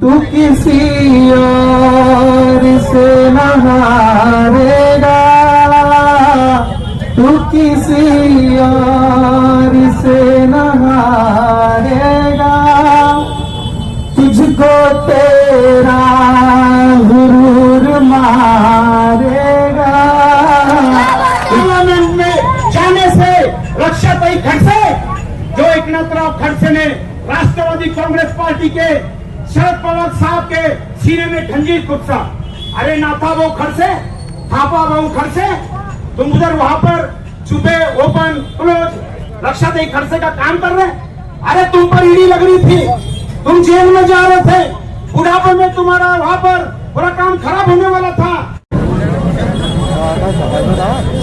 तू किसी और से न हारेगा, तू किसी और से न हारेगा, तुझको तेरा गुरूर मारेगा। पार्लियामेंट में जाने से रक्षाताई खड़से, जो एकनाथराव खड़से ने राष्ट्रवादी कांग्रेस पार्टी के शरद पवार साहब के सीने में खंजीर कुत्सा, अरे नाथा वो खड़से, थापा वो खड़से, तुम उधर वहां पर छुपे ओपन क्लोज रक्षाताई खड़से का काम कर रहे। अरे तुम पर ईडी लग रही थी, तुम जेल में जा रहे थे, बुढ़ापे में तुम्हारा वहां पर पूरा काम खराब होने वाला था।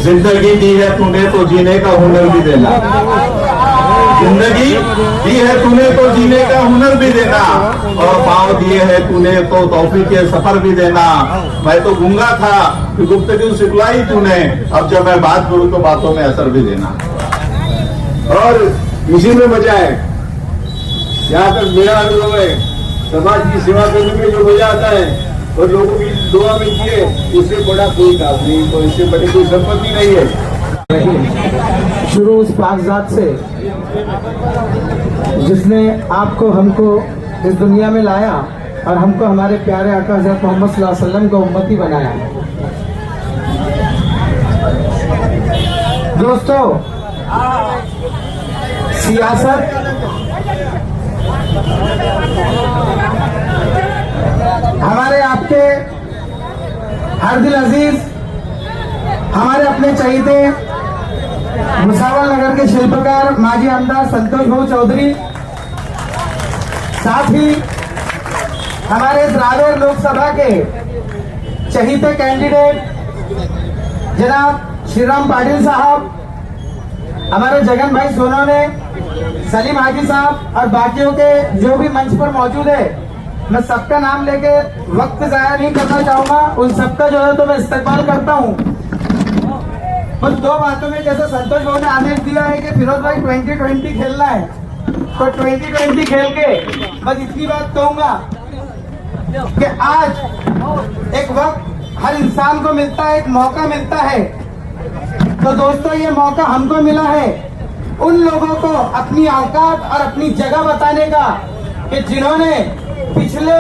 जिंदगी दी है तूने तो जीने का हुनर भी देना, जिंदगी दी है तूने तो जीने का हुनर भी देना, और पाँव दिए है तूने तो तौफीक के सफर भी देना। मैं तो गूंगा था कि गुफ्तगू सिखलाई तूने, अब जब मैं बात करूं तो बातों में असर भी देना। और इसी में मजा है, यहाँ तक मेरा अनुभव है, समाज की सेवा करने में जो मजा आता है और लोगों की दुआ मिलती है, इससे बड़ा कोई काम नहीं, तो इससे बड़ी कोई संपत्ति नहीं है। शुरू उस पाकजात से जिसने आपको हमको इस दुनिया में लाया और हमको हमारे प्यारे आका हज़रत मोहम्मद सल्लल्लाहु अलैहि वसल्लम को उम्मती बनाया। दोस्तों, सियासत हमारे आपके हर दिल अजीज, हमारे अपने चहीते भुसावल नगर के शिल्पकार माजी आमदार संतोष भाऊ चौधरी, साथ ही हमारे रावेर लोकसभा के चहीते कैंडिडेट जनाब श्रीराम पाटिल साहब, हमारे जगन भाई सोनोने, सलीम हाजी साहब और बाकियों के जो भी मंच पर मौजूद है, मैं सबका नाम लेके वक्त जाया नहीं करना चाहूंगा। उन सबका जो है तो मैं इस्तेमाल करता हूँ। बस दो बातों में, जैसे संतोष भाई ने आदेश दिया है कि फिरोज भाई 2020 खेलना है, तो 2020 खेल के बस इतनी बात कहूंगा कि आज एक वक्त हर इंसान को मिलता है, एक मौका मिलता है। तो दोस्तों, ये मौका हमको मिला है उन लोगों को अपनी औकात और अपनी जगह बताने का कि जिन्होंने पिछले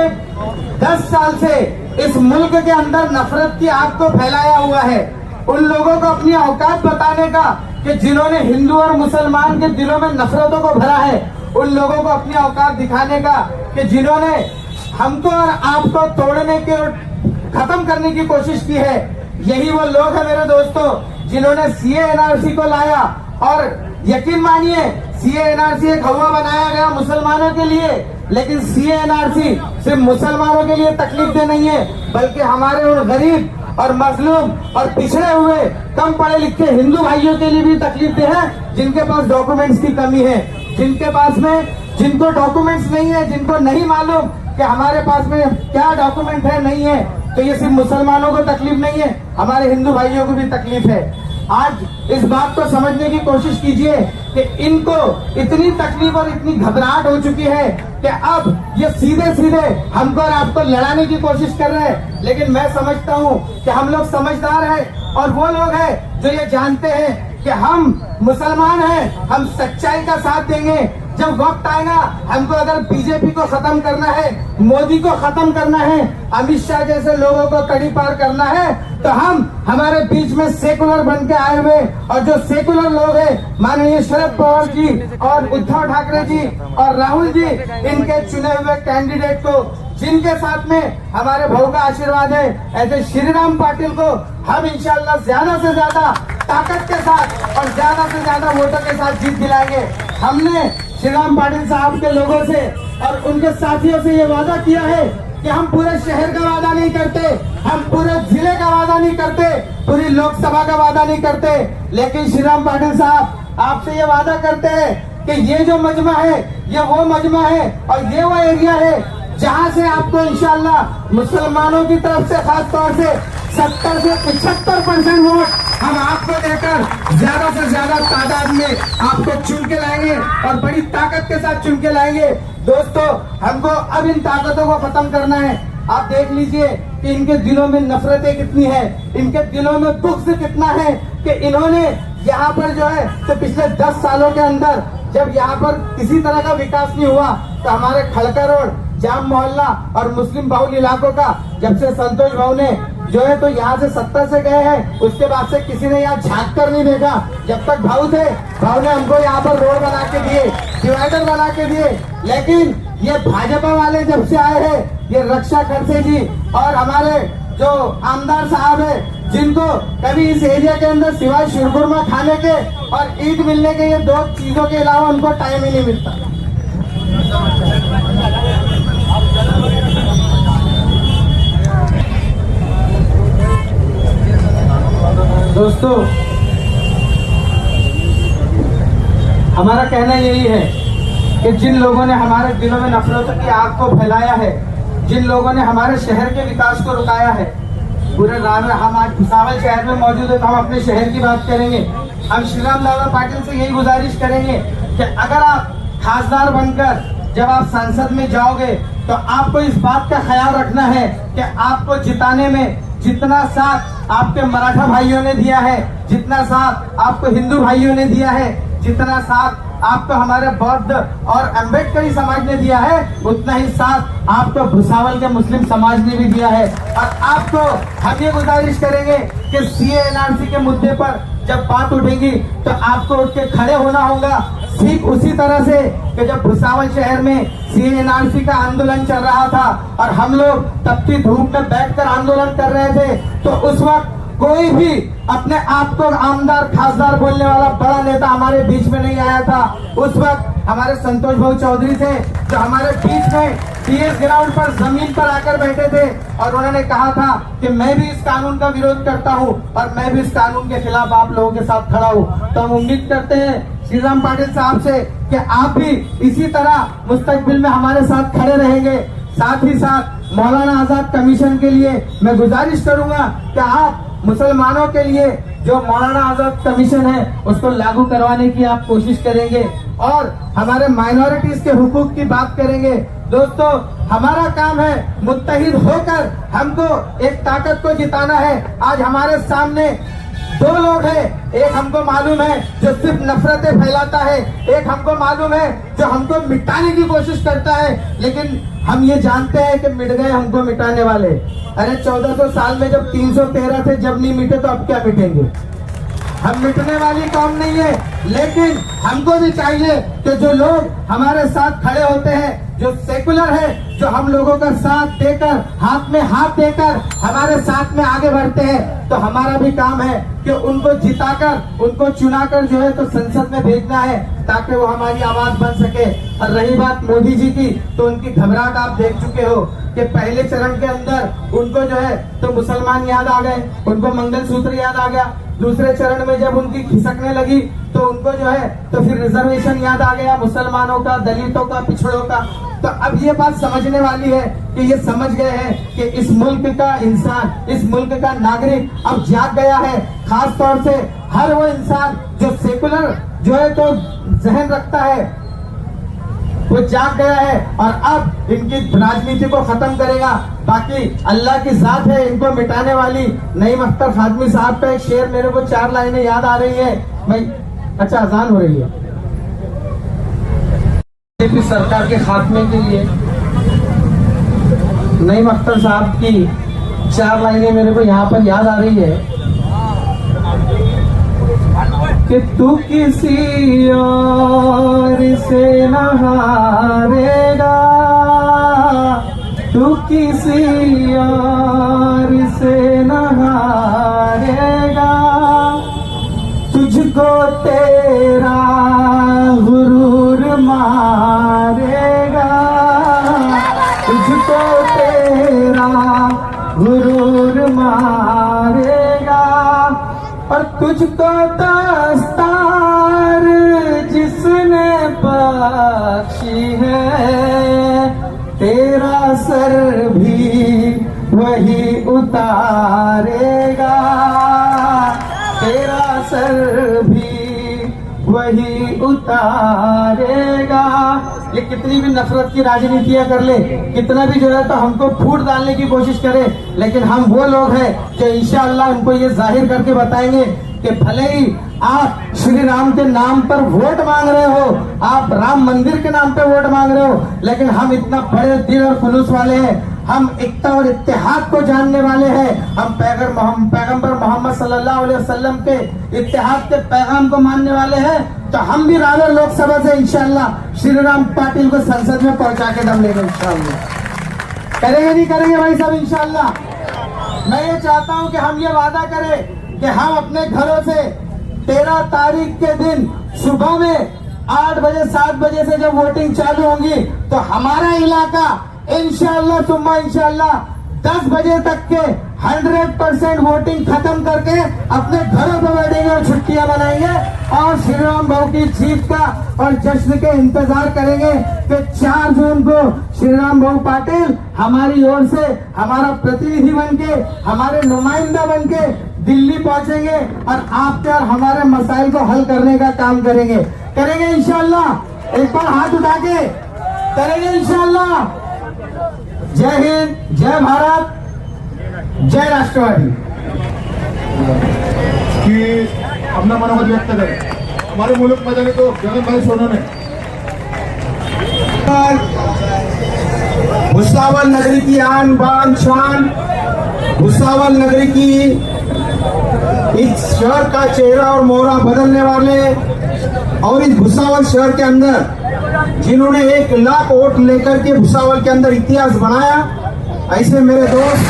10 साल से इस मुल्क के अंदर नफरत की आग को फैलाया हुआ है। उन लोगों को अपनी औकात बताने का कि जिन्होंने हिंदू और मुसलमान के दिलों में नफरतों को भरा है। उन लोगों को अपनी औकात दिखाने का कि जिन्होंने हमको और आपको तोड़ने के और खत्म करने की कोशिश की है। यही वो लोग हैं मेरे दोस्तों, जिन्होंने सीए एनआरसी को लाया। और यकीन मानिए, सीए एनआरसी एक हवा बनाया गया मुसलमानों के लिए, लेकिन सीए एनआरसी सिर्फ मुसलमानों के लिए तकलीफ दे नहीं है, बल्कि हमारे उन गरीब और मजलूम और पिछड़े हुए कम पढ़े लिखे हिंदू भाइयों के लिए भी तकलीफ दे है, जिनके पास डॉक्यूमेंट्स की कमी है, जिनके पास में जिनको डॉक्यूमेंट्स नहीं है, जिनको नहीं मालूम कि हमारे पास में क्या डॉक्यूमेंट है नहीं है। तो ये सिर्फ मुसलमानों को तकलीफ नहीं है, हमारे हिंदू भाइयों को भी तकलीफ है। आज इस बात को समझने की कोशिश कीजिए कि इनको इतनी तकलीफ और इतनी घबराहट हो चुकी है कि अब ये सीधे सीधे हमको और आपको लड़ाने की कोशिश कर रहे हैं। लेकिन मैं समझता हूँ कि हम लोग समझदार हैं और वो लोग हैं जो ये जानते हैं कि हम मुसलमान हैं, हम सच्चाई का साथ देंगे। जब वक्त आएगा, हमको अगर बीजेपी को खत्म करना है, मोदी को खत्म करना है, अमित शाह जैसे लोगों को कड़ी पार करना है, तो हम हमारे बीच में सेकुलर बन के आए हुए और जो सेकुलर लोग हैं, माननीय शरद पवार जी और उद्धव ठाकरे जी और राहुल जी, इनके चुने हुए कैंडिडेट को, जिनके साथ में हमारे भाऊ का आशीर्वाद है, ऐसे श्रीराम पाटिल को हम इंशाल्लाह ज्यादा से ज्यादा ताकत के साथ और ज्यादा से ज्यादा वोटों के साथ जीत दिलाएंगे। हमने श्रीराम पाटिल साहब के लोगों से और उनके साथियों से ये वादा किया है कि हम पूरे शहर का वादा नहीं करते, हम पूरे जिले का वादा नहीं करते, पूरी लोकसभा का वादा नहीं करते, लेकिन श्रीराम पाटिल साहब आपसे ये वादा करते हैं कि ये जो मजमा है, ये वो मजमा है और ये वो एरिया है जहां से आपको इंशाल्लाह मुसलमानों की तरफ से खास तौर से 70 से 75% वोट हम आपको देकर ज्यादा से ज्यादा तादाद में आपको चुन के लाएंगे और बड़ी ताकत के साथ चुन के लाएंगे। दोस्तों, हमको अब इन ताकतों को खत्म करना है। आप देख लीजिए कि इनके दिलों में नफरतें कितनी है, इनके दिलों में बुग़्ज़ कितना है कि इन्होंने यहाँ पर जो है तो पिछले 10 सालों के अंदर जब यहाँ पर किसी तरह का विकास नहीं हुआ तो हमारे खड़का रोड, जाम मोहल्ला और मुस्लिम बहुल इलाकों का जब से संतोष भाऊ ने जो है तो यहाँ से सत्ता से गए हैं, उसके बाद से किसी ने यहाँ झांक कर नहीं देखा। जब तक भाऊ थे, भाऊ ने हमको यहाँ पर रोड बना के दिए, डिवाइडर बना के दिए। लेकिन ये भाजपा वाले जब से आए हैं, ये रक्षा खड़से जी और हमारे जो आमदार साहब है, जिनको कभी इस एरिया के अंदर सिवाय शिरखुरमा खाने के और ईद मिलने के ये 2 चीजों के अलावा उनको टाइम ही नहीं मिलता। दोस्तों, हमारा कहना यही है कि जिन लोगों ने हमारे दिलों में नफरतों की आग को फैलाया है, जिन लोगों ने हमारे शहर के विकास को रुकाया है, पूरे रात में हम आज भुसावल शहर में मौजूद है तो हम अपने शहर की बात करेंगे। हम श्री राम दादा पाटिल से यही गुजारिश करेंगे कि अगर आप खासदार बनकर जब आप संसद में जाओगे तो आपको इस बात का ख्याल रखना है कि आपको जिताने में जितना साथ आपके मराठा भाइयों ने दिया है, जितना साथ आपको हिंदू भाइयों ने दिया है, जितना साथ आपको हमारे बौद्ध और अम्बेडकरी समाज ने दिया है, उतना ही साथ आपको भुसावल के मुस्लिम समाज ने भी दिया है। और आपको हम ये गुजारिश करेंगे कि सीए एनआरसी के मुद्दे पर जब बात उठेगी तो आपको उठ के खड़े होना होगा, ठीक उसी तरह से कि जब भुसावल शहर में सीए एनआरसी का आंदोलन चल रहा था और हम लोग तपती धूप में बैठकर आंदोलन कर रहे थे, तो उस वक्त कोई भी अपने आप को आमदार खासदार बोलने वाला बड़ा नेता हमारे बीच में नहीं आया था। उस वक्त हमारे संतोष भाऊ चौधरी थे जो हमारे बीच में पीएस ग्राउंड पर जमीन पर आकर बैठे थे और उन्होंने कहा था कि मैं भी इस कानून का विरोध करता हूं और मैं भी इस कानून के खिलाफ आप लोगों के साथ खड़ा हूं। तो हम उम्मीद करते हैं श्री राम पाटिल साहब से कि आप भी इसी तरह मुस्तकबिल में हमारे साथ खड़े रहेंगे। साथ ही साथ मौलाना आजाद कमीशन के लिए मैं गुजारिश करूंगा कि आप मुसलमानों के लिए जो मौलाना आजाद कमीशन है उसको लागू करवाने की आप कोशिश करेंगे और हमारे माइनॉरिटीज के हुकूक की बात करेंगे। दोस्तों, हमारा काम है मुत्तहिद होकर हमको एक ताकत को जिताना है। आज हमारे सामने 2 लोग हैं, एक हमको मालूम है जो सिर्फ नफरतें फैलाता है, एक हमको मालूम है जो हमको मिटाने की कोशिश करता है। लेकिन हम ये जानते हैं कि मिट गए हमको मिटाने वाले। अरे 1400 साल में जब 313 थे, जब नहीं मिटे तो अब क्या मिटेंगे? हम मिटने वाली कौम नहीं है, लेकिन हमको भी चाहिए कि जो लोग हमारे साथ खड़े होते हैं, जो सेकुलर है, जो हम लोगों का साथ देकर, हाथ में हाथ देकर हमारे साथ में आगे बढ़ते हैं, तो हमारा भी काम है कि उनको जिताकर, उनको चुनाकर जो है तो संसद में भेजना है ताकि वो हमारी आवाज बन सके। और रही बात मोदी जी की, तो उनकी घबराहट आप देख चुके हो कि पहले चरण के अंदर उनको जो है तो मुसलमान याद आ गए, उनको मंगलसूत्र याद आ गया। दूसरे चरण में जब उनकी खिसकने लगी तो उनको जो है तो फिर रिजर्वेशन याद आ गया, मुसलमानों का, दलितों का, पिछड़ों का। तो अब ये बात समझने वाली है कि ये समझ गए हैं कि इस मुल्क का इंसान, इस मुल्क का नागरिक अब जाग गया है। खास तौर से हर वो इंसान जो सेकुलर जो है तो जहन रखता है वो जाग गया है और अब इनकी राजनीति को खत्म करेगा। बाकी अल्लाह की जात है इनको मिटाने वाली। नईम अख्तर खादमी साहब का एक शेर मेरे को 4 लाइनें याद आ रही है। मैं अच्छा अजान हो रही है। बीजेपी सरकार के खात्मे के लिए नईम अख्तर साहब की 4 लाइनें मेरे को यहाँ पर याद आ रही है कि तू किसी और से न हारेगा, तू किसी और से न हारेगा, तुझको तेरा गुरूर मारेगा, तुझको तेरा गुरूर मारेगा और तुझको दस्तार जिसने बख्शी है तेरा सर भी वही उतारेगा, सर भी वही उतारेगा। ये कितनी भी नफरत की राजनीतियां कर ले, कितना भी जो है तो हमको फूट डालने की कोशिश करे, लेकिन हम वो लोग हैं कि इंशाअल्लाह उनको ये जाहिर करके बताएंगे कि भले ही आप श्री राम के नाम पर वोट मांग रहे हो, आप राम मंदिर के नाम पे वोट मांग रहे हो, लेकिन हम इतना बड़े दिल और खुलूस वाले हैं, हम एकता और इत्तेहाद को जानने वाले हैं, हम पैगंबर मोहम्मद सल्लल्लाहु अलैहि वसल्लम के इत्तेहाद के पैगाम को मानने वाले हैं। तो हम भी रालोर लोकसभा से इंशाअल्लाह श्री राम पाटिल को संसद में पहुंचा के दम लेंगे इंशाअल्लाह। करेंगे नहीं करेंगे भाई साहब इंशाअल्लाह। मैं ये चाहता हूं कि हम ये वादा करें कि हम अपने घरों से 13 तारीख के दिन सुबह में 8 बजे 7 बजे से जब वोटिंग चालू होगी तो हमारा इलाका इंशाअल्लाह सुम्मा इंशाअल्लाह 10 बजे तक के 100% वोटिंग खत्म करके अपने घरों पर बैठेंगे और छुट्टियां मनाएंगे और श्री राम भाऊ की जीत का और जश्न के इंतजार करेंगे कि 4 जून को श्री राम भाऊ पाटिल हमारी ओर से हमारा प्रतिनिधि बनके, हमारे नुमाइंदा बनके दिल्ली पहुंचेंगे और आपके और हमारे मसाइल को हल करने का काम करेंगे इंशाअल्लाह। एक बार हाथ उठा के करेंगे इंशाअल्लाह। जय हिंद, जय भारत, जय राष्ट्रवादी। कि अपना मनोमत व्यक्त करें। हमारे मुल्क में जाने तो जगन भाई सोनू ने भुसावल नगरी की आन बान शान, भुसावल नगरी की इस शहर का चेहरा और मोहरा बदलने वाले और इस भुसावल शहर के अंदर जिन्होंने 1 लाख वोट लेकर के भुसावल के अंदर इतिहास बनाया, ऐसे मेरे दोस्त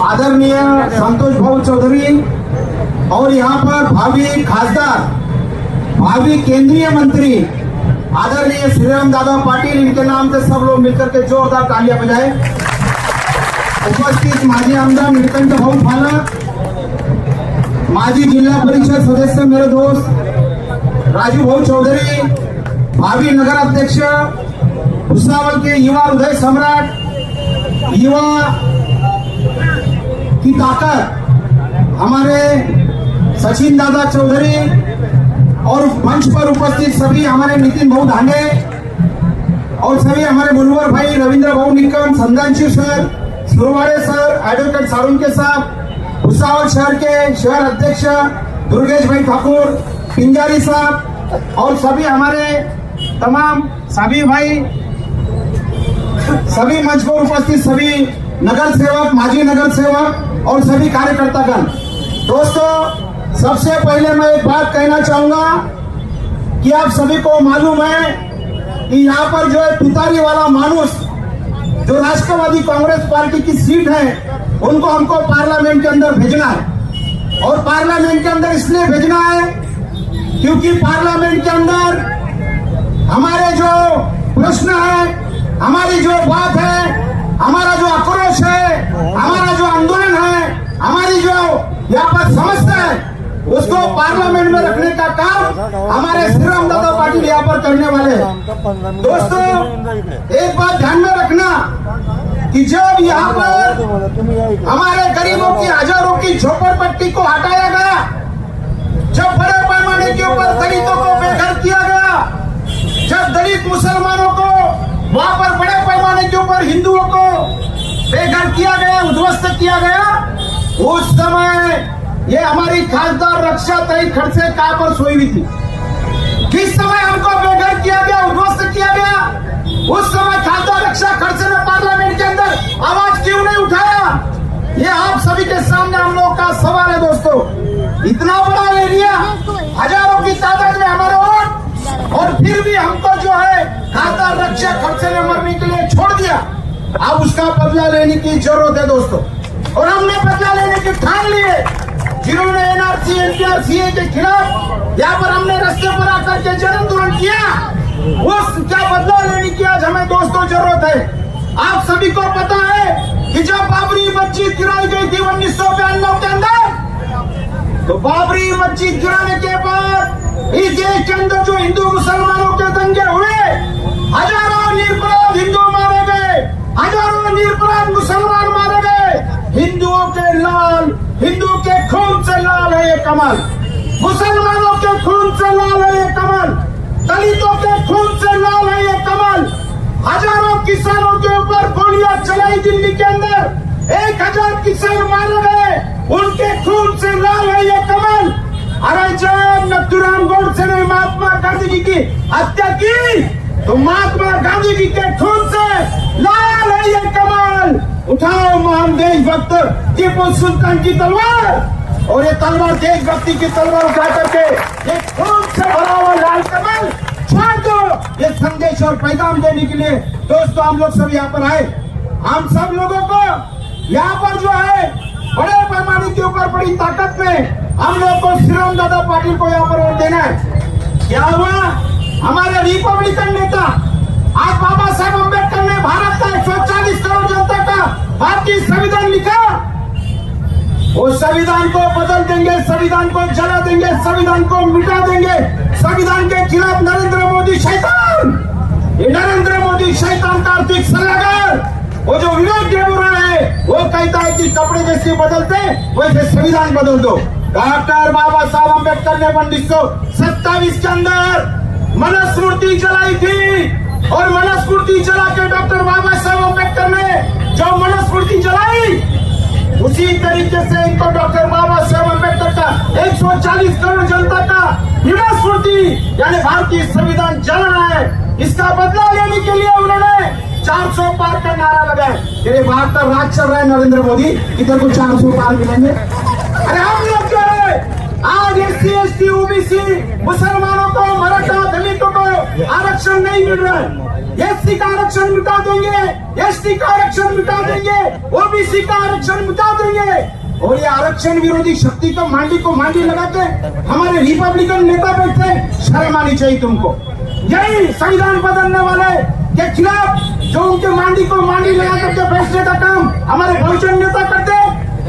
आदरणीय संतोष भाऊ चौधरी और यहाँ पर भावी खासदार, भावी केंद्रीय मंत्री आदरणीय श्रीराम दादा पाटिल, इनके नाम से सब लोग मिलकर के जोरदार तालियां बजाएं। उपस्थित माजी आमदार नीलकंठ भाऊ फालक, माजी जिला परिषद सदस्य मेरे दोस्त राजू भाऊ चौधरी, भावी नगर अध्यक्ष भुसावल के युवा उदय सम्राट, युवा की ताकत हमारे सचिन दादा चौधरी और मंच पर उपस्थित सभी हमारे नितिन भाऊ धांडे और सभी हमारे मुनवर भाई रविंद्र भाऊ Nikam, Sandanshi sir, Surwade sir, advocate Sarunke साहब, भुसावल शहर के शहर अध्यक्ष दुर्गेश भाई ठाकुर, पिंजारी साहब और सभी हमारे तमाम सभी भाई, सभी मंच पर उपस्थित सभी नगर सेवक, माजी नगर सेवक और सभी कार्यकर्तागण। दोस्तों, सबसे पहले मैं एक बात कहना चाहूंगा कि आप सभी को मालूम है कि यहाँ पर जो है तुतारी वाला मानुस जो राष्ट्रवादी कांग्रेस पार्टी की सीट है उनको हमको पार्लियामेंट के अंदर भेजना है। और पार्लियामेंट के अंदर इसलिए भेजना है क्योंकि पार्लियामेंट के अंदर हमारे जो प्रश्न है, हमारी जो बात है, हमारा जो आक्रोश है, हमारा जो आंदोलन है, हमारी जो यहाँ पर समस्या है, उसको पार्लियामेंट में रखने का काम हमारे श्रीराम दादा पाटिल यहाँ पर करने वाले हैं। दोस्तों, एक बात ध्यान में रखना कि जब यहाँ पर हमारे गरीबों की, हजारों की झोपड़पट्टी को हटाया गया, जब बड़े पैमाने के ऊपर दलितों को बेघर किया गया, जब दलित मुसलमानों को वहां पर बड़े पैमाने के ऊपर हिंदुओं को बेघर किया गया, उद्ध्वस्त किया गया, उस समय ये हमारी खासदार रक्षा तय खड़से कहां पर सोई हुई थी? किस समय हमको बेघर किया गया, उद्ध्वस्त किया गया? उस समय खासदार रक्षा खड़से ने पार्लियामेंट के अंदर आवाज क्यों नहीं उठाया? ये आप सभी के सामने हम लोग का सवाल है। दोस्तों, इतना बड़ा एरिया, हजारों की तादाद में हमारे वोट, और फिर भी हमको जो है खासदार रक्षा खड़से ने मरने के लिए छोड़ दिया। अब उसका बदला लेने की जरूरत है दोस्तों, और हमने बदला लेने की ठान लिए। जिन्होंने एनआरसी, एनपीआर के खिलाफ यहाँ पर हमने रास्ते पर आकर के जन आंदोलन किया, उसका बदला लेने की आज हमें दोस्तों जरूरत है। आप सभी को पता है कि जब बाबरी मस्जिद गिराई गई थी 1992 के अंदर, तो बाबरी मस्जिद गिराने के बाद इस देश के अंदर जो हिंदू मुसलमानों के दंगे हुए, हजारों निर्दोष हिंदू मारे गए, खून से लाल है ये कमल, मुसलमानों के खून से लाल है ये कमल, दलितों के खून से लाल है ये कमल। हजारों किसानों के ऊपर गोलियां चलाई दिल्ली के अंदर, 1000 किसान मारे गए, उनके खून से लाल है ये कमल। अरे जब नथुराम गोडसे ने महात्मा गांधी जी की हत्या की तो महात्मा गांधी जी के खून से लाल है ये कमल। उठाओ महान देशभक्त टीपू सुल्तान की तलवार, और ये तलवार देशभक्ति की तलवार उठा करके ये खून से भरा हुआ लाल कमल छोड़ दो। ये संदेश और पैगाम देने के लिए दोस्तों हम लोग सब यहाँ पर आए। हम सब लोगों को यहाँ पर जो है बड़े पैमाने के ऊपर बड़ी ताकत में हम लोग को श्रीराम दादा पाटिल को यहाँ पर वोट देना है। क्या हुआ, हमारे रिपब्लिकन नेता आज बाबा साहेब अम्बेडकर ने भारत का 140 करोड़ जनता का भारतीय संविधान लिखा, वो संविधान को बदल देंगे, संविधान को जला देंगे, संविधान को मिटा देंगे, संविधान के खिलाफ नरेंद्र मोदी शैतान, ये नरेंद्र मोदी शैतान का आर्थिक सलाहकार, वो जो विवेक देवरा है वो कहता है कि कपड़े जैसे बदलते वैसे संविधान बदल दो। डॉक्टर बाबा साहब अम्बेडकर ने 1927 के अंदर मनुस्मृति जलाई थी, और मनुस्मृति जला के डॉक्टर बाबा साहब अम्बेडकर ने जो मनुस्मृति जलाई उसी तरीके से इनको डॉक्टर बाबा साहब अम्बेडकर का 140 करोड़ जनता का मनुस्मृति यानी भारतीय संविधान जलाना है। इसका बदला लेने के लिए उन्होंने 400 पार का नारा लगाया। तेरे बाप का राज चल रहा है नरेंद्र मोदी, इधर को 400 पार मिलेंगे। अरे हम लोग जो है आज SC ST OBC मुसलमानों को, मराठा दलितों को आरक्षण नहीं मिल रहा है। SC का आरक्षण मिटा देंगे, ST का आरक्षण मिटा देंगे, OBC का आरक्षण मिटा देंगे, और ये आरक्षण विरोधी शक्ति को मांडी लगा के हमारे रिपब्लिकन नेता बैठे, शर्म आनी चाहिए तुमको। यही संविधान बदलने वाले के खिलाफ जो उनके मांडी को मांडी लगा करके बैठने का काम हमारे बहुजन नेता करते।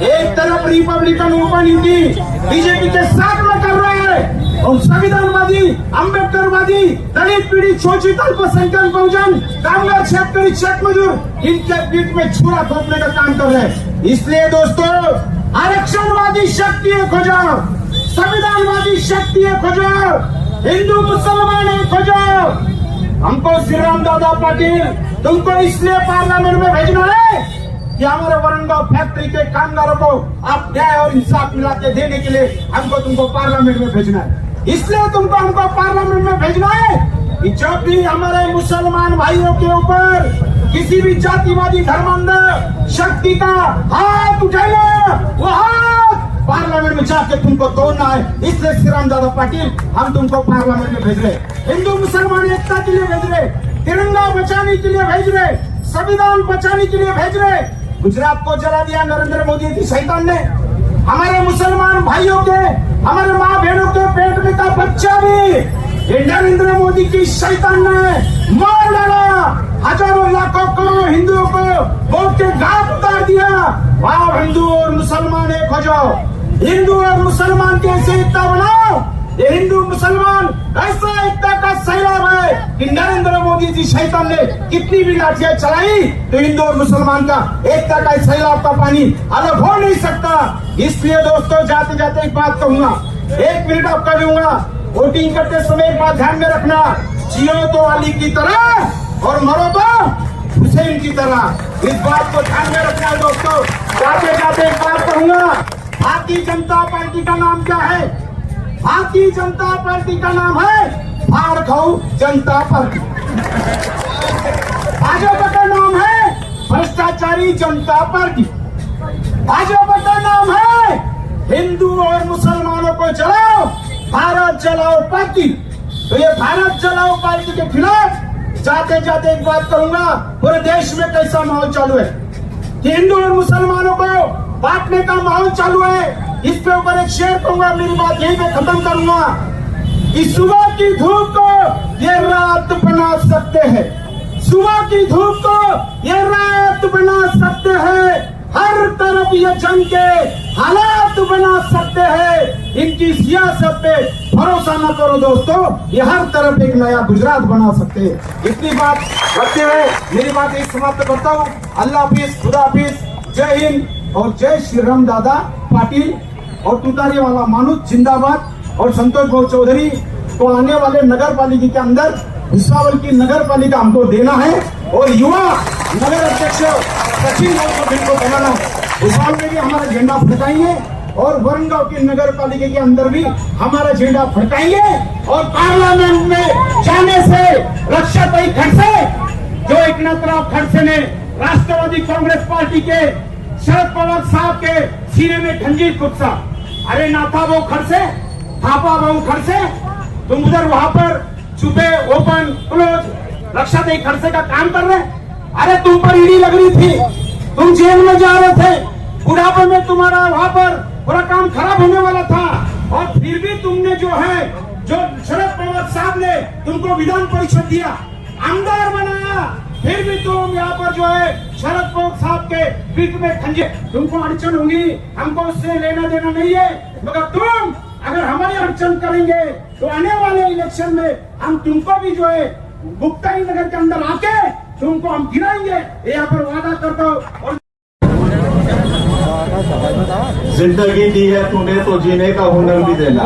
एक तरफ रिपब्लिकन ओपन इंडी बीजेपी के साथ में कर रहा है, और संविधानवादी, अम्बेडकरवादी, दलित पीड़ित, शोषित, अल्पसंख्यक बहुजन, कामगार, शेतकरी, शेत मजदूर इनके पीठ में छुरा घोंपने का काम कर रहे हैं। इसलिए दोस्तों आरक्षणवादी शक्ति एक हो जाओ, संविधानवादी शक्ति एक हो जाओ, हिंदू मुसलमान एक हो जाओ। हमको श्रीराम दादा पाटिल तुमको इसलिए पार्लियामेंट में भेजना है कि हमारे वरंगाव फैक्ट्री के कामगारों को आप न्याय और इंसाफ मिला के देने के लिए हमको तुमको पार्लियामेंट में भेजना है। इसलिए तुमको हमको पार्लियामेंट में भेजना है कि जब भी हमारे मुसलमान भाइयों के ऊपर किसी भी जातिवादी धर्मांध शक्ति का हाथ उठाएगा, वो हाथ पार्लियामेंट में जाके तुमको तोड़ना है। इसलिए श्रीराम दादा पाटिल हम तुमको पार्लियामेंट में भेज रहे, हिंदू मुसलमान एकता के लिए भेज रहे, तिरंगा बचाने के लिए भेज रहे, संविधान बचाने के लिए भेज रहे। गुजरात को जला दिया नरेंद्र मोदी की शैतान ने, हमारे मुसलमान भाइयों के, हमारे माँ बहनों के पेट में का बच्चा भी ये नरेंद्र मोदी की शैतान ने मार डाला। हजारों लाखों करोड़ों हिंदुओं को वोट के घाट उतार दिया। वाह, हिंदू और मुसलमान एक हो जाओ, हिंदू और मुसलमान के ऐसे एकता बनाओ। ये हिंदू मुसलमान ऐसा एकता का सैलाब है कि नरेंद्र मोदी जी शैतान ने कितनी भी लाठियां चलाई तो हिंदू और मुसलमान का एकता का सैलाब का पानी अलग हो नहीं सकता। इसलिए दोस्तों जाते जाते एक बात कहूंगा, 1 मिनट आपका लूंगा। वोटिंग करते समय एक बात ध्यान में रखना, जियो तो अली की तरह और मरो तो हुसैन की तरह। इस बात को ध्यान में रखना है दोस्तों। जाते जाते एक बात कहूंगा, भारतीय जनता पार्टी का नाम क्या है? भारतीय जनता पार्टी का नाम है भाड़ खाऊ जनता पार्टी। भाजपा का नाम है भ्रष्टाचारी जनता पार्टी। भाजपा का नाम है हिंदू और मुसलमानों को जलाओ, भारत जलाओ पार्टी। तो ये भारत जलाओ पार्टी के खिलाफ जाते जाते एक बात कहूंगा, पूरे देश में कैसा माहौल चालू है कि हिंदू और मुसलमानों को बांटने का माहौल चालू है। इस पे ऊपर एक शेर कहूंगा, मेरी बात यहीं पे खत्म करूंगा कि सुबह की धूप को ये रात बना सकते हैं, सुबह की धूप को ये रात बना सकते हैं, हर तरफ ये जंग के हालात बना सकते हैं। इनकी सियासत पे भरोसा न करो दोस्तों, ये हर तरफ एक नया गुजरात बना सकते हैं। इतनी बात रखते हुए मेरी बात यही समाप्त करता हूँ। अल्लाह हाफिज, खुदा हाफिज, जय हिंद और जय श्री राम दादा पाटिल। और तुतारी वाला मानुष जिंदाबाद। और संतोष भाऊ चौधरी को आने वाले नगर पालिका के अंदर भुसावल की नगर पालिका हमको देना है और युवा नगर अध्यक्ष सचिन भाऊ चौधरी को बनाना। भुसावल में भी हमारा झंडा फड़काएंगे और वरंगांव की नगर पालिका के अंदर भी हमारा झंडा फड़काएंगे। और पार्लियामेंट में जाने से रक्षाताई खड़से, जो एकनाथराव खड़से ने राष्ट्रवादी कांग्रेस पार्टी के शरद पवार साहब के सीने में खंजीर खुदसा। अरे नाथा भाऊ खड़से, थापा भाऊ खड़से, तुम उधर वहां पर छुपे ओपन क्लोज रक्षाताई खड़से का काम कर रहे। अरे तुम पर ईडी लग रही थी, तुम जेल में जा रहे थे, बुढ़ापे में तुम्हारा वहां पर पूरा काम खराब होने वाला था और फिर भी तुमने जो है, जो शरद पवार साहब ने तुमको विधान परिषद दिया, आमदार बनाया, फिर भी तुम यहाँ पर जो है शरद पवार साहब के पीठ में खंजे। तुमको अड़चन होगी, हमको उससे लेना देना नहीं है, मगर तुम अगर हमारी अड़चन करेंगे तो आने वाले इलेक्शन में हम तुमको भी जो है गुप्ता नगर के अंदर आके तुमको हम गिराएंगे, यहाँ पर वादा करता हूँ। और जिंदगी दी है तूने तो जीने का हुनर भी देना।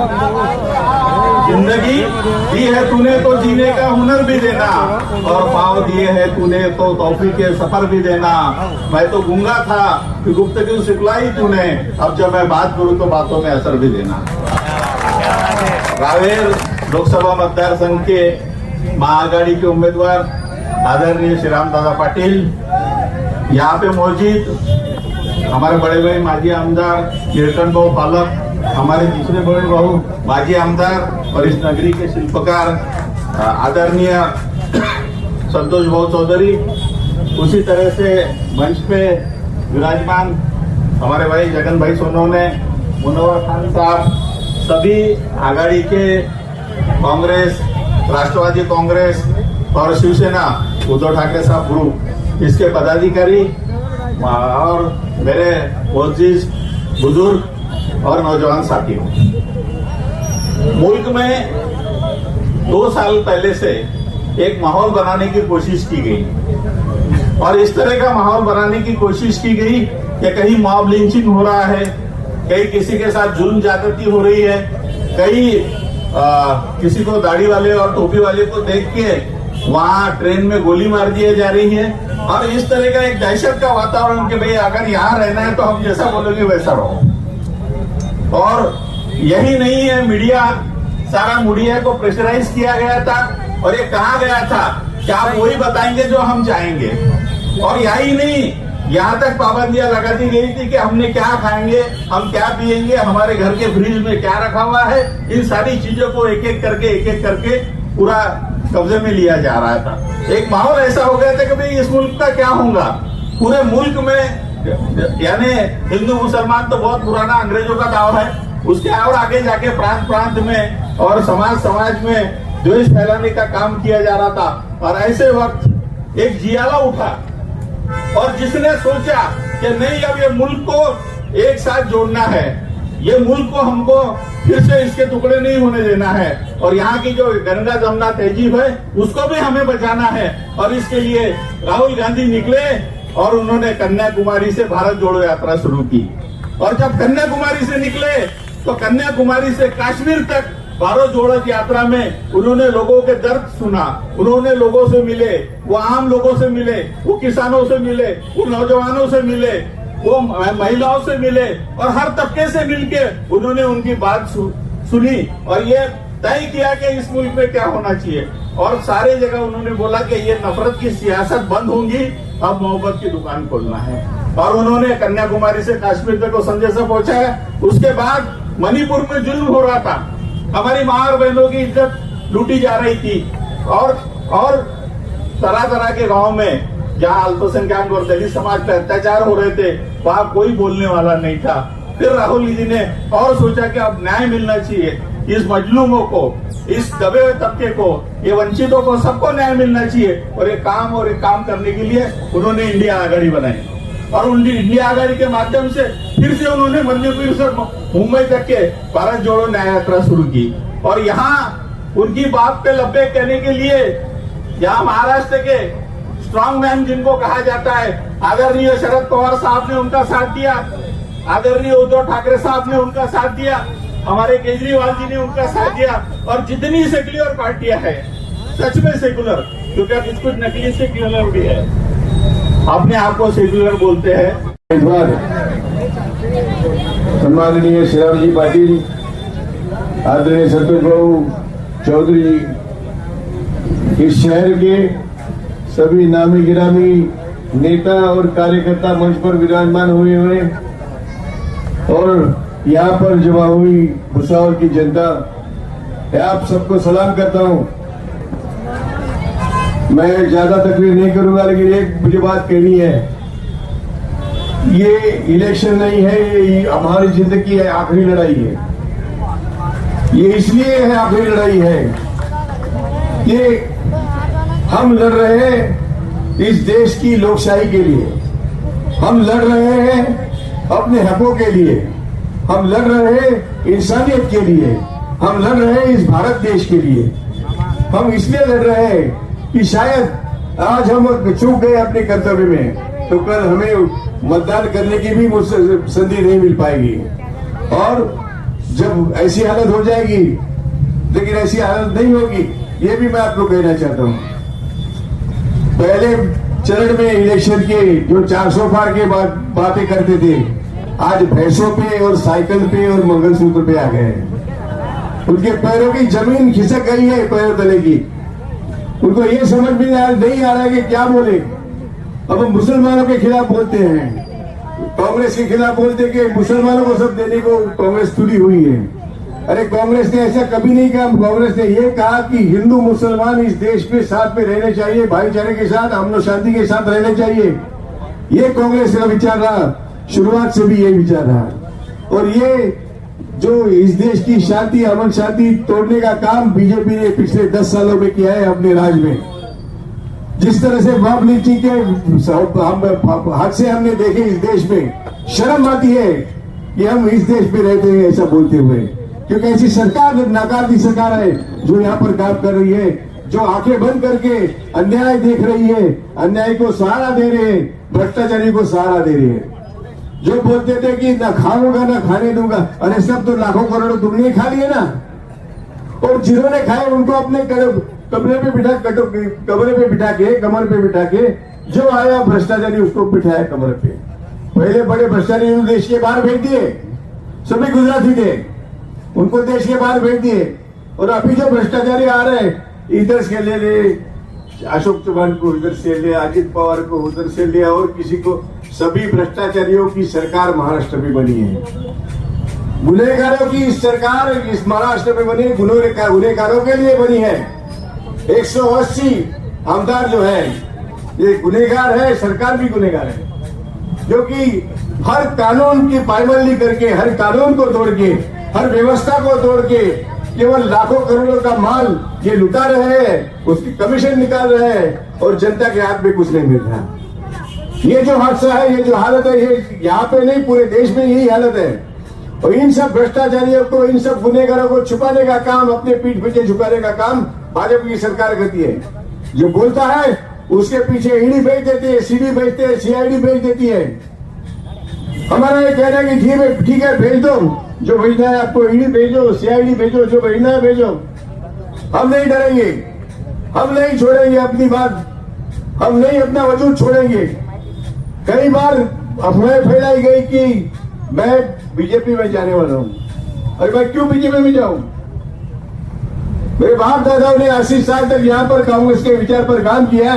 जिंदगी दी है तूने तो जीने का हुनर भी देना, और पाँव दिए है तूने तो तौफीक के सफर भी देना। मैं तो गूंगा था कि गुफ्तगू सिखलाई तूने, अब जब मैं बात करूं तो बातों में असर भी देना। रावेर लोकसभा मतदार संघ के महाआघाड़ी के उम्मीदवार आदरणीय श्री राम दादा पाटिल, यहाँ पे मौजूद हमारे बड़े भाई माजी आमदार कीर्तन भाऊ पालक, हमारे दूसरे बड़े भाऊ माजी आमदार और इस नगरी के शिल्पकार आदरणीय संतोष भाऊ चौधरी, उसी तरह से मंच पे विराजमान हमारे भाई जगन भाई सोनवणे, मुनव्वर खान साहब, सभी आघाड़ी के कांग्रेस, राष्ट्रवादी कांग्रेस और शिवसेना उद्धव ठाकरे साहब ग्रुप, इसके पदाधिकारी और मेरे मोअज़्ज़िज़ बुजुर्ग और नौजवान साथियों, मुल्क में 2 साल पहले से एक माहौल बनाने की कोशिश की गई और इस तरह का माहौल बनाने की कोशिश की गई कि कहीं मॉब लिंचिंग हो रहा है, कहीं किसी के साथ जुल्म ज्यादती हो रही है, कहीं किसी को दाढ़ी वाले और टोपी वाले को देख के वहां ट्रेन में गोली मार दी जा रही है और इस तरह का एक दहशत का वातावरण कि भाई अगर यहाँ रहना है तो हम जैसा बोलोगे वैसा रहो। और यही नहीं है, मीडिया, सारा मीडिया को प्रेशराइज किया गया था और ये कहा गया था कि आप वही बताएंगे जो हम चाहेंगे। और यही नहीं, यहाँ तक पाबंदियां लगा दी गई थी कि हमने क्या खाएंगे, हम क्या पिएंगे, हमारे घर के फ्रिज में क्या रखा हुआ है, इन सारी चीजों को एक एक करके पूरा कब्जे में लिया जा रहा था। एक माहौल ऐसा हो गया था कि भाई इस मुल्क का क्या होगा। पूरे मुल्क में यानी हिंदू मुसलमान तो बहुत पुराना अंग्रेजों का दाव है, उसके और आगे जाके प्रांत प्रांत में और समाज में द्वेष फैलाने का काम किया जा रहा था। और ऐसे वक्त एक जियाला उठा और जिसने सोचा कि नहीं, अब ये मुल्क को एक साथ जोड़ना है, ये मुल्क को हमको फिर से इसके टुकड़े नहीं होने देना है और यहाँ की जो गंगा जमुना तहजीब है उसको भी हमें बचाना है। और इसके लिए राहुल गांधी निकले और उन्होंने कन्याकुमारी से भारत जोड़ो यात्रा शुरू की। और जब कन्याकुमारी से निकले तो कन्याकुमारी से कश्मीर तक भारत जोड़ो यात्रा में उन्होंने लोगों के दर्द सुना, उन्होंने लोगों से मिले, वो आम लोगों से मिले, वो किसानों से मिले, वो नौजवानों से मिले, वो महिलाओं से मिले और हर तबके से मिलके उन्होंने उनकी बात सुनी और ये तय किया कि इस मुल्क में क्या होना चाहिए। और सारे जगह उन्होंने बोला कि ये नफरत की सियासत बंद होगी, अब मोहब्बत की दुकान खोलना है। और उन्होंने कन्याकुमारी से कश्मीर तक को संदेशा पहुंचाया। उसके बाद मणिपुर में जुल्म हो रहा था, हमारी माँ और बहनों की इज्जत लूटी जा रही थी और तरह तरह के गांव में जहाँ अल्पसंख्यक और दलित समाज पर अत्याचार हो रहे थे वहां कोई बोलने वाला नहीं था। फिर राहुल जी ने और सोचा कि अब न्याय मिलना चाहिए, इस मजलूमों को, इस दबे हुए तबके को, ये वंचितों को, सबको न्याय मिलना चाहिए। और एक काम करने के लिए उन्होंने इंडिया आघाड़ी बनाई और इंडिया आघाड़ी के माध्यम से फिर से उन्होंने मणिपुर से मुंबई तक के भारत जोड़ो न्याय यात्रा शुरू की। और यहाँ उनकी बात पे लब्बे कहने के लिए यहाँ महाराष्ट्र के स्ट्रॉन्ग मैन जिनको कहा जाता है, आदरणीय शरद पवार साहब ने उनका साथ दिया। आदरणीय उद्धव ठाकरे साहब ने उनका साथ दिया, हमारे केजरीवाल जी ने उनका साथ दिया, और जितनी सेक्युलर पार्टियां हैं, सच में सेक्युलर, क्योंकि कुछ कुछ नकली सेक्युलर भी है, अपने आप को सेक्युलर बोलते हैं। इस बार सम्माननीय श्रीराम जी पाटिल, आदरणीय संतोष बाबू चौधरी, इस शहर के सभी नामी गिरामी नेता और कार्यकर्ता मंच पर विराजमान हुए और यहाँ पर जमा हुई भुसावल की जनता, आप सबको सलाम करता हूँ। मैं ज्यादा तकरीर नहीं करूंगा, लेकिन एक मुझे बात कहनी है। ये इलेक्शन नहीं है, ये हमारी जिंदगी की आखिरी लड़ाई है। ये इसलिए है आखिरी लड़ाई है कि हम लड़ रहे हैं इस देश की लोकशाही के लिए, हम लड़ रहे हैं अपने हकों के लिए, हम लड़ रहे हैं इंसानियत के लिए, हम लड़ रहे हैं इस भारत देश के लिए। हम इसलिए लड़ रहे हैं कि शायद आज हम चूक गए अपने कर्तव्य में, तो कल हमें मतदान करने की भी संधि नहीं मिल पाएगी। और जब ऐसी हालत हो जाएगी, लेकिन ऐसी हालत नहीं होगी, ये भी मैं आपको कहना चाहता हूँ। पहले चरण में इलेक्शन के जो 400 पार के बातें करते थे, आज भैंसों पे और साइकिल पे और मंगलसूत्र पे आ गए हैं। उनके पैरों की जमीन खिसक गई है पैरों तले की। उनको ये समझ में नहीं आ रहा है कि क्या बोले। अब हम मुसलमानों के खिलाफ बोलते हैं, कांग्रेस के खिलाफ बोलते कि मुसलमानों को सब देने को कांग्रेस तुली हुई है। अरे कांग्रेस ने ऐसा कभी नहीं कहा। कांग्रेस ने ये कहा कि हिंदू मुसलमान इस देश में साथ में रहने चाहिए, भाईचारे के साथ, अमन शांति के साथ रहने चाहिए। ये कांग्रेस का विचार रहा, शुरुआत से भी ये विचार रहा। और ये जो इस देश की शांति, अमन शांति तोड़ने का काम बीजेपी ने पिछले 10 सालों में किया है अपने राज में। जिस तरह से बम लीचिंग के हादसे हमने देखे इस देश में, शर्म आती है कि हम इस देश में रहते हैं ऐसा बोलते हुए, क्योंकि ऐसी सरकार नाकारती सरकार है जो यहाँ पर काम कर रही है, जो आंखें बंद करके अन्याय देख रही है, अन्याय को सहारा दे रहे हैं, भ्रष्टाचारी को सहारा दे रही है। जो बोलते थे कि ना खाऊंगा ना खाने दूंगा, अरे सब तो लाखों करोड़ों तुमने खा लिए ना। और जिन्होंने खाए उनको अपने कमरे पे बिठा के, कमर पे बिठा के, जो आया भ्रष्टाचारी उसको बिठाया कमर पे। पहले बड़े भ्रष्टाचारी देश के बाहर भेज दिए, सभी गुजराती थे, उनको देश के बाहर भेज दिए। और अभी जो भ्रष्टाचारी आ रहे हैं, इधर से ले अशोक चौहान को, इधर से ले अजित पवार को, उधर से ले और किसी को, सभी भ्रष्टाचारियों की सरकार महाराष्ट्र में बनी है। गुनहगारों की सरकार इस महाराष्ट्र में बनी, गुनहगारों के लिए बनी है। 180 आमदार जो है ये गुनहगार है, सरकार भी गुनहगार है, जो कि हर कानून की पायबंदी करके, हर कानून को तोड़ के, हर व्यवस्था को तोड़ के केवल लाखों करोड़ों का माल ये लुटा रहे हैं, उसकी कमीशन निकाल रहे हैं और जनता के हाथ में कुछ नहीं मिल रहा। ये जो हादसा है, ये जो हालत है, ये यहाँ पे नहीं पूरे देश में यही हालत है। और इन सब भ्रष्टाचारियों को, इन सब गुनहगारों को छुपाने का काम, अपने पीठ पीछे झुकाने का काम भाजपा की सरकार करती है। जो बोलता है उसके पीछे ईडी भेज देती है, सीडी भेजते हैं, सीआईडी भेज देती है। हमारा ये कहना है कि ठीक है भेज दो, जो भेजना है आपको, ईडी भेजो, सीआईडी भेजो, जो भेजना है भेजो। हम नहीं डरेंगे, हम नहीं छोड़ेंगे अपनी बात, हम नहीं अपना वजूद छोड़ेंगे। कई बार अफवाहें फैलाई गई कि मैं बीजेपी में जाने वाला हूं। अरे मैं क्यों बीजेपी में जाऊं? मेरे बाप दादाओं ने 80 साल तक यहाँ पर कांग्रेस के विचार पर काम किया।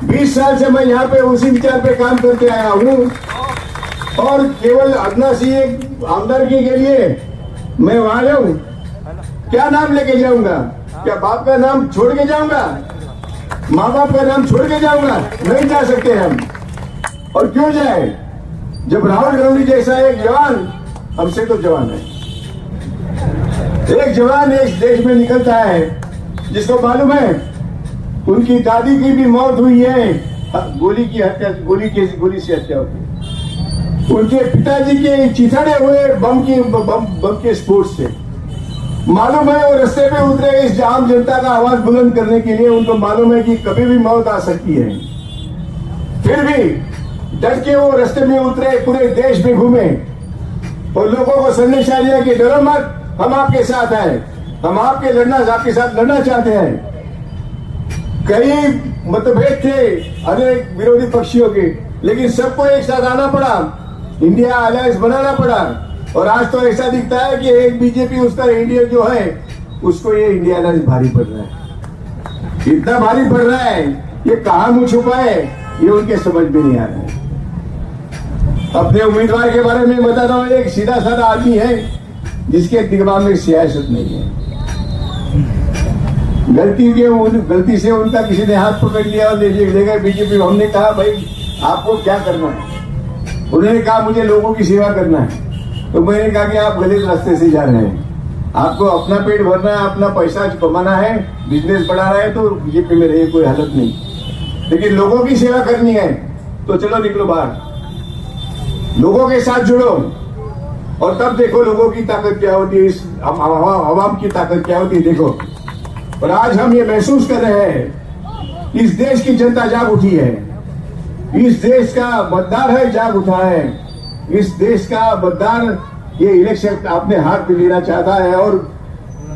20 साल से मैं यहाँ पे उसी विचार पे काम करते आया हूँ। और केवल अदना सी एक आमदनी के लिए मैं वहां जाऊं? क्या नाम लेके जाऊंगा? क्या बाप का नाम छोड़ के जाऊंगा? माँ बाप का नाम छोड़ के जाऊंगा? नहीं जा सकते हम। और क्यों जाए जब राहुल गांधी जैसा एक जवान, हमसे तो जवान है, एक जवान इस देश में निकलता है जिसको मालूम है उनकी दादी की भी मौत हुई है, गोली की हत्या, गोली से हत्या होती है। उनके पिताजी के चिथड़े हुए बम के स्फोट से मालूम है। वो रास्ते पे उतरे इस आम जनता का आवाज बुलंद करने के लिए। उनको मालूम है कि कभी भी मौत आ सकती है। फिर भी डट के वो रास्ते में उतरे, पूरे देश में घूमे और लोगों को संदेश दिया कि डरो मत, हम आपके साथ हैं, हम आपके साथ लड़ना चाहते हैं। कई मतभेद थे अनेक विरोधी पक्षियों के, लेकिन सबको एक साथ आना पड़ा, इंडिया अलायंस बनाना पड़ा। और आज तो ऐसा दिखता है कि एक बीजेपी उसका इंडिया जो है उसको ये इंडिया अलायंस भारी पड़ रहा है। इतना भारी पड़ रहा है, ये कहाँ मुंह छुपा है ये उनके समझ में नहीं आ रहा है। अपने उम्मीदवार के बारे में बताता हूँ, एक सीधा साधा आदमी है जिसके दिमाग में सियासत नहीं है। गलती से उनका किसी ने हाथ पकड़ लिया और ले गए बीजेपी। हमने कहा भाई आपको क्या करना है? उन्होंने कहा मुझे लोगों की सेवा करना है। तो मैंने कहा कि आप गलत रास्ते से जा रहे हैं, आपको अपना पेट भरना है, अपना पैसा कमाना है, बिजनेस बढ़ाना है तो बीजेपी में रहिए, कोई हालत नहीं। लेकिन लोगों की सेवा करनी है तो चलो निकलो बाहर, लोगों के साथ जुड़ो और तब देखो लोगों की ताकत क्या होती है, इस आवाम की ताकत क्या होती है देखो। और आज हम ये महसूस कर रहे हैं, इस देश की जनता जाग उठी है, इस देश का मतदार है जाग उठा है, इस देश का मतदार ये इलेक्शन अपने हाथ में लेना चाहता है और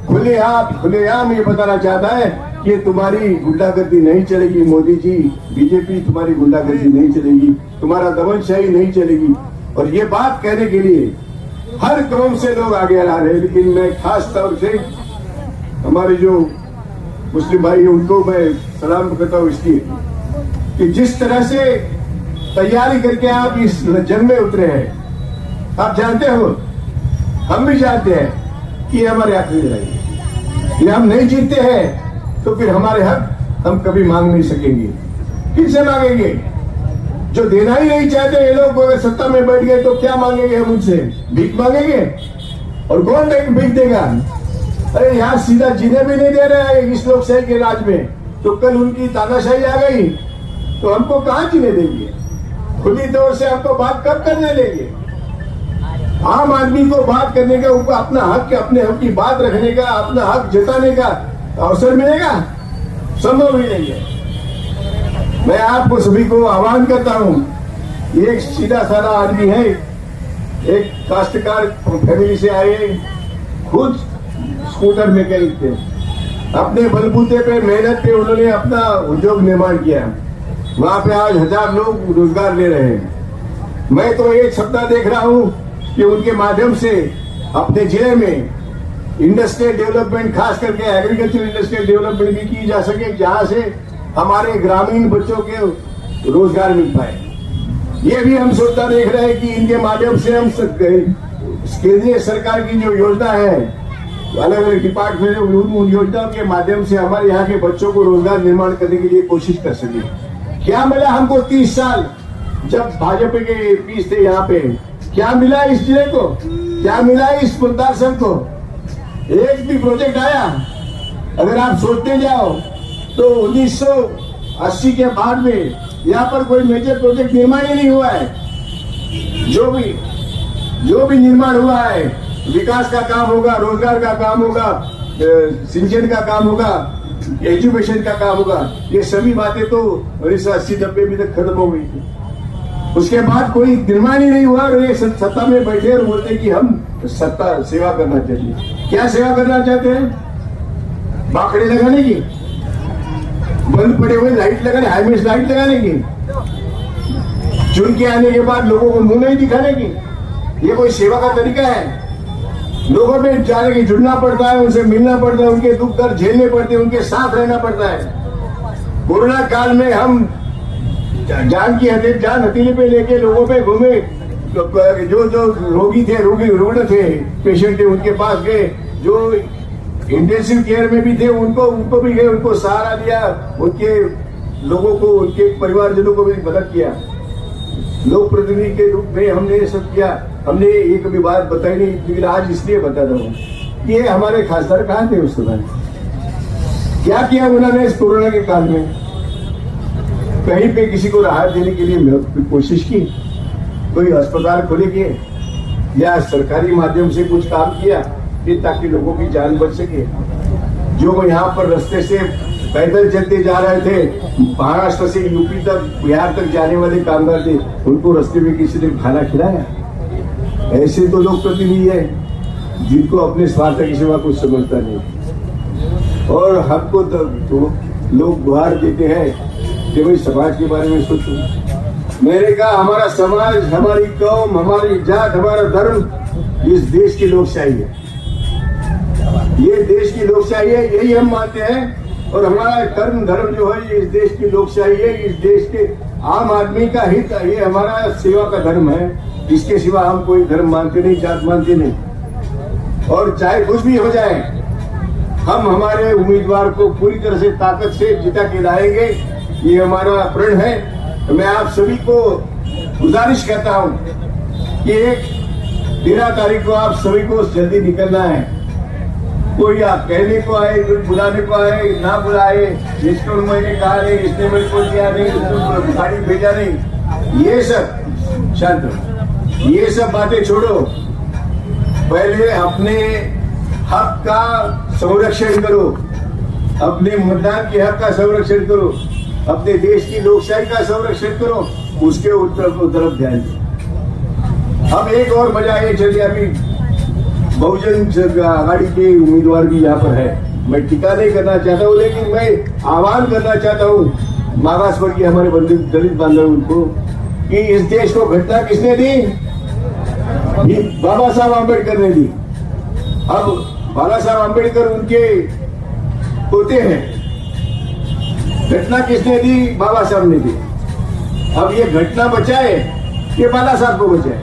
खुलेआम ये बताना चाहता है कि तुम्हारी गुंडागर्दी नहीं चलेगी मोदी जी, बीजेपी तुम्हारी गुंडागर्दी नहीं चलेगी, तुम्हारा दमनशाही नहीं चलेगी। और ये बात कहने के लिए हर कौम से लोग आगे आ रहे हैं, लेकिन मैं खास तौर से हमारे जो मुस्लिम भाई उनको मैं सलाम करता हूँ इसलिए कि जिस तरह से तैयारी करके आप इस जंग में उतरे हैं। आप जानते हो, हम भी जानते हैं कि हमारे आखिरी लड़ाई है, ये हम नहीं जीतते हैं तो फिर हमारे हक हम कभी मांग नहीं सकेंगे। किससे मांगेंगे? जो देना ही नहीं चाहते ये लोग अगर सत्ता में बैठ गए तो क्या मांगेंगे हम उनसे? भीख मांगेंगे? और कौन भीख देगा? अरे यहाँ सीधा जीने भी नहीं दे रहे हैं इस लोकशाही के राज में, तो कल उनकी तानाशाही आ गई तो हमको कहाँ जीने देंगे? खुली तौर से हमको बात कब करने देंगे? आम आदमी को बात करने का, उनको अपना हक, अपने हक की बात रखने का, अपना हक जताने का अवसर मिलेगा? संभव ही नहीं है। मैं आपको सभी को आह्वान करता हूँ, एक सीधा साधा आदमी है, एक काश्तकार फैमिली से आए, खुद स्कूटर मैकेनिक थे, अपने बलबूते पे मेहनत पे उन्होंने अपना उद्योग निर्माण किया, वहां पे आज 1000 लोग रोजगार ले रहे हैं। मैं तो एक सप्ताह देख रहा हूं कि उनके माध्यम से अपने जिले में इंडस्ट्रियल डेवलपमेंट, खास करके एग्रीकल्चर इंडस्ट्रियल डेवलपमेंट भी की जा सके, जहां से हमारे ग्रामीण बच्चों के रोजगार मिल पाए। ये भी हम सोचता देख रहे हैं कि इनके माध्यम से हम केंद्रीय सरकार की जो योजना है, अलग अलग डिपार्टमेंट, उन योजनाओं के माध्यम से हमारे यहाँ के बच्चों को रोजगार निर्माण करने के लिए कोशिश कर सके। क्या मिला हमको 30 साल जब भाजपा के पीस थे यहाँ पे? क्या मिला इस जिले को? क्या मिला इस मतदार संघ को? एक भी प्रोजेक्ट आया? अगर आप सोचते जाओ तो 1980 के बाद में यहाँ पर कोई मेजर प्रोजेक्ट निर्माण ही नहीं हुआ है। जो भी निर्माण हुआ है, विकास का काम होगा, रोजगार का काम होगा, सिंचन का काम होगा, एजुकेशन का काम होगा, ये सभी बातें तो 1980-90 में तक खत्म हो गई थी। उसके बाद कोई निर्माण ही नहीं हुआ और ये सत्ता में बैठे और बोलते कि हम सत्ता सेवा करना चाहिए। क्या सेवा करना चाहते हैं? बाखड़े लगाने की, बंद पड़े हुए लाइट लगाने, हाईवेज लाइट लगाने की, चुन के आने के बाद लोगों को मुंह नहीं दिखाने की, ये कोई सेवा का तरीका है? लोगों में जाने की जुड़ना पड़ता है, उनसे मिलना पड़ता है, उनके दुख दर्द झेलने पड़ते हैं, उनके साथ रहना पड़ता है। कोरोना काल में हम जान हथेली पे लेके लोगों पे घूमे, जो रोगी थे, रुग्ण थे, पेशेंट थे, उनके पास गए, जो इंटेंसिव केयर में भी थे उनको भी गए, उनको सहारा दिया, उनके लोगों को, उनके परिवारजनों को भी मदद किया। लोक प्रतिनिधि के रूप में हमने ये सब किया। हमने ये कभी बात बताई नहीं, लेकिन आज इसलिए बता रहा हूँ। ये हमारे खासदार कहाँ थे उस समय? क्या किया उन्होंने इस कोरोना के काल में? कहीं पे किसी को राहत देने के लिए कोशिश की? कोई अस्पताल खोले के या सरकारी माध्यम से कुछ काम किया कि ताकि लोगों की जान बच सके? जो यहाँ पर रास्ते से पैदल चलते जा रहे थे, महाराष्ट्र से यूपी तक, बिहार तक जाने वाले कामगार थे, उनको रास्ते में किसी ने खाना खिलाया? ऐसे तो लोग प्रतिनिधि है जिनको अपने स्वार्थ की सेवा कुछ समझता नहीं, और हमको तो लोग गुहार देते हैं कि भाई समाज के बारे में सोचो। मैंने कहा हमारा समाज, हमारी कौम, हमारी जात, हमारा धर्म इस देश की लोकशाही है। ये देश की लोकशाही है, यही हम मानते हैं। और हमारा कर्म धर्म जो है इस देश की लोकशाही है, इस देश के आम आदमी का हित, ये हमारा सेवा का धर्म है। इसके सिवा हम कोई धर्म मानते नहीं, जात मानते नहीं। और चाहे कुछ भी हो जाए, हम हमारे उम्मीदवार को पूरी तरह से ताकत से जिता के लाएंगे, ये हमारा प्रण है। तो मैं आप सभी को गुजारिश करता हूं कि 13 तारीख को आप सभी को जल्दी निकलना है। कोई आप कहने को आए, कोई बुलाने को आए, ना बुलाए, जिसको मैंने कहा नहीं, इसने मेरे को दिया नहीं, इसको गाड़ी भेजा नहीं, ये सब शांत, ये सब बातें छोड़ो। पहले अपने हक का संरक्षण करो, अपने मतदान के हक का संरक्षण करो, अपने देश की लोकशाही का संरक्षण करो, उसके तरफ ध्यान दो। अब एक और मजा ये चलिए, अभी बहुजन आघाड़ी के उम्मीदवार भी यहाँ पर है। मैं टीका नहीं करना चाहता हूँ, लेकिन मैं आह्वान करना चाहता हूँ मागास वर्गीय हमारे दलित बांधव को कि इस देश को घटना किसने दी? बाबा साहब आम्बेडकर ने दी। अब बाबा साहब आम्बेडकर उनके पोते हैं, घटना किसने दी? बाबा साहब ने दी। अब ये घटना बचाए कि बाला साहब को बचाए,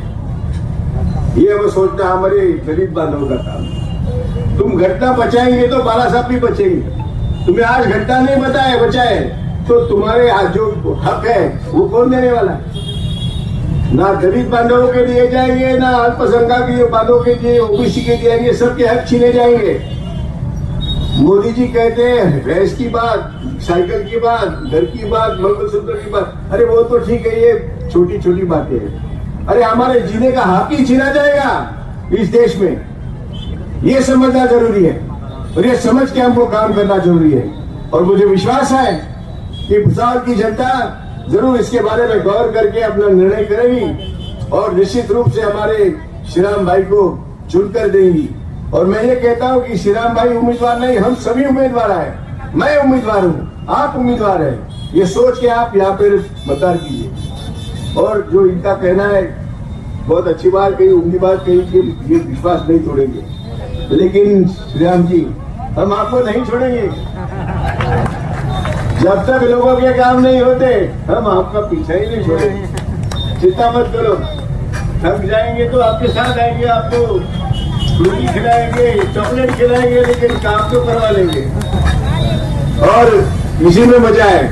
ये अब सोचना हमारे दलित बांधवों का काम है। तुम घटना बचाएंगे तो बाला साहब भी बचेंगे। तुम्हें आज घटना नहीं बचाए तो तुम्हारे आज जो हक है वो कौन देने वाला है? ना दलित बांधवों के दिए जाएंगे, ना अल्पसंख्यक के बांधवों के दिए, ओबीसी के दिएंगे, सबके हक छीने जाएंगे। मोदी जी कहते हैं भैंस की बात, साइकिल की बात, घर की बात, मंगलसूत्र की बात, अरे वो तो ठीक है, ये छोटी छोटी बातें हैं। अरे हमारे जीने का हक ही छीना जाएगा इस देश में, ये समझना जरूरी है। और ये समझ के हमको काम करना जरूरी है। और मुझे विश्वास है कि भुसावल की जनता जरूर इसके बारे में गौर करके अपना निर्णय करेगी और निश्चित रूप से हमारे श्रीराम भाई को चुनकर देंगी। और मैं ये कहता हूं कि श्रीराम भाई उम्मीदवार नहीं, हम सभी उम्मीदवार हैं। मैं उम्मीदवार हूं, आप उम्मीदवार हैं, ये सोच के आप यहाँ पे मतदान कीजिए। और जो इनका कहना है बहुत अच्छी बात कही, उम्मीद बात कही कि ये विश्वास नहीं छोड़ेंगे, लेकिन श्रीराम जी हम आपको नहीं छोड़ेंगे। जब तक लोगों के काम नहीं होते हम आपका पीछा ही नहीं छोड़ेंगे। चिंता मत करो, थक जाएंगे तो आपके साथ आएंगे, आपको रोटी खिलाएंगे, चॉकलेट खिलाएंगे, लेकिन काम तो करवा लेंगे। और इसी में मजा है।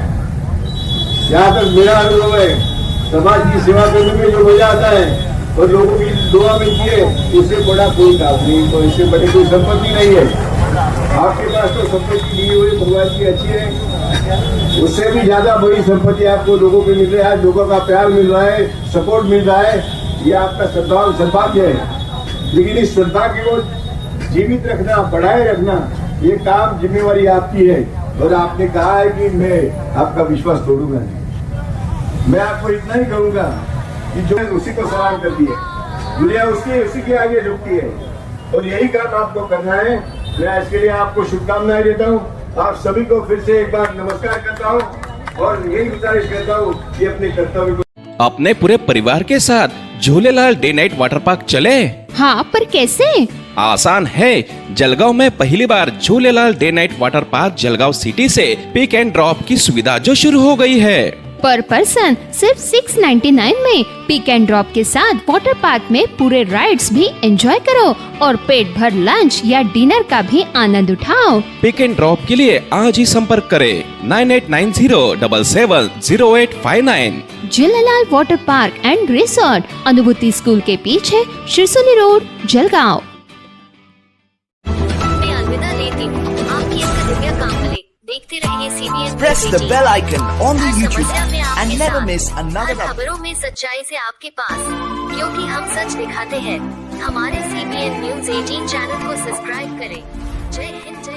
जहाँ तक मेरा अनुभव है, समाज की सेवा करने में जो मजा आता है और लोगों की दुआ मिलती है, इससे बड़ा कोई काम नहीं, तो इससे बड़ी कोई संपत्ति नहीं है। आपके पास तो संपत्ति दी हुई भगवान की अच्छी है, उससे भी ज्यादा बड़ी संपत्ति आपको लोगों को मिल रहा है, लोगों का प्यार मिल रहा है, सपोर्ट मिल रहा है, ये आपका सद्भाग्य है। लेकिन इस सद्भाग्य को जीवित रखना, बढ़ाए रखना, ये काम जिम्मेवारी आपकी है। और आपने कहा है कि मैं आपका विश्वास तोड़ूंगा नहीं। मैं आपको इतना ही कहूंगा कि जो उसी को सलाम करती है, दुनिया उसी के आगे झुकती है, और यही काम आपको करना है। मैं इसके लिए आपको शुभकामनाएं देता हूँ। आप सभी को फिर से एक बार नमस्कार करता हूँ और यही गुजारिश करता हूँ कि अपने कर्तव्य को अपने पूरे परिवार के साथ Jhulelal day night water park चले। हाँ, पर कैसे? आसान है। जलगांव में पहली बार Jhulelal day night water park Jalgaon city से पिक एंड ड्रॉप की सुविधा जो शुरू हो गई है। पर पर्सन सिर्फ 699 में पिक एंड ड्रॉप के साथ वाटर पार्क में पूरे राइड्स भी एंजॉय करो और पेट भर लंच या डिनर का भी आनंद उठाओ। पिक एंड ड्रॉप के लिए आज ही संपर्क करें 9890770859। Jhulelal water park and resort, अनुभूति स्कूल के पीछे, शिरसोली रोड, जलगांव। मैं अलविदा लेती हूँ। आपकी दिव्य कामले देखते रहिए CBN। Press the bell icon on the YouTube app and never miss another update. खबरों में सच्चाई से आपके पास, क्योंकि हम सच दिखाते हैं। हमारे CBN News 18 चैनल को सब्सक्राइब करें। जय हिंद, जय